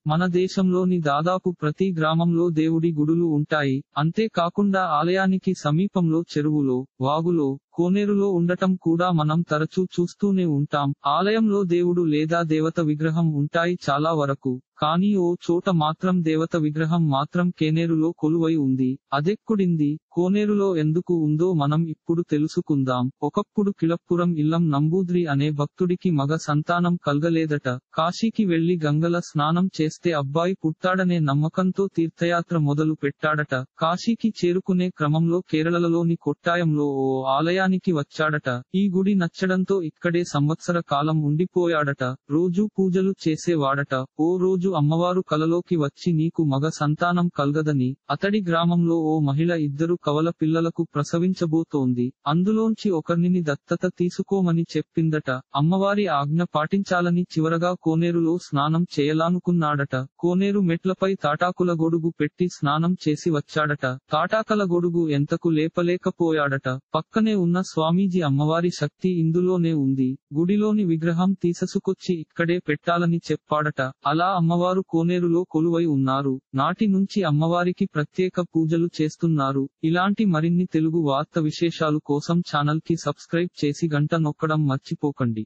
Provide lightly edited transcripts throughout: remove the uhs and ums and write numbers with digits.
మన దేశంలోని దాదాపు ప్రతి గ్రామంలో దేవుడి గుడులు ఉంటాయి. అంతేకాకుండా ఆలయానికి సమీపంలో చెరువులో, వాగులో, కోనేరులో ఉండటం కూడా మనం తరచూ చూస్తూనే ఉంటాం. ఆలయంలో దేవుడు లేదా దేవత విగ్రహం ఉంటాయి చాలా వరకు. కానీ ఓ చోట మాత్రం దేవత విగ్రహం మాత్రం కేనేరులో కొలువై ఉంది. అదెక్కుడింది, కోనేరులో ఎందుకు ఉందో మనం ఇప్పుడు తెలుసుకుందాం. ఒకప్పుడు కిళప్పురం ఇల్లం నంబూద్రి అనే భక్తుడికి మగ సంతానం కల్గలేదట. కాశీకి వెళ్లి గంగల స్నానం చేస్తే అబ్బాయి పుట్టాడనే నమ్మకంతో తీర్థయాత్ర మొదలు పెట్టాడట. కాశీకి చేరుకునే క్రమంలో కేరళలోని కొట్టాయంలో ఓ ఆలయానికి వచ్చాడట. ఈ గుడి నచ్చడంతో ఇక్కడే సంవత్సర కాలం ఉండిపోయాడట. రోజూ పూజలు చేసేవాడట. ఓ రోజు అమ్మవారు కలలోకి వచ్చి నీకు మగ సంతానం కల్గదని, అతడి గ్రామంలో ఓ మహిళ ఇద్దరు కవల పిల్లలకు ప్రసవించబోతోంది. అందులోంచి ఒకర్నిని దత్తత తీసుకోమని చెప్పిందట. అమ్మవారి ఆజ్ఞ పాటించాలని చివరగా కోనేరులో స్నానం చేయలానుకున్నాడట. కోనేరు మెట్లపై తాటాకుల గొడుగు పెట్టి స్నానం చేసి వచ్చాడట. తాటాకల గొడుగు ఎంతకు లేపలేకపోయాడట. పక్కనే ఉన్న స్వామీజీ అమ్మవారి శక్తి ఇందులోనే ఉంది, గుడిలోని విగ్రహం తీససుకొచ్చి ఇక్కడే పెట్టాలని చెప్పాడట. అలా అమ్మవారు కోనేరులో కొలువై ఉన్నారు. నాటి నుంచి అమ్మవారికి ప్రత్యేక పూజలు చేస్తున్నారు. ఇలాంటి మరిన్ని తెలుగు వార్త విశేషాలు కోసం ఛానల్ కి సబ్స్క్రైబ్ చేసి గంట నొక్కడం మర్చిపోకండి.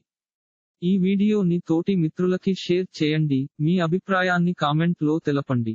ఈ వీడియోని తోటి మిత్రులకి షేర్ చేయండి. మీ అభిప్రాయాన్ని కామెంట్ లో తెలపండి.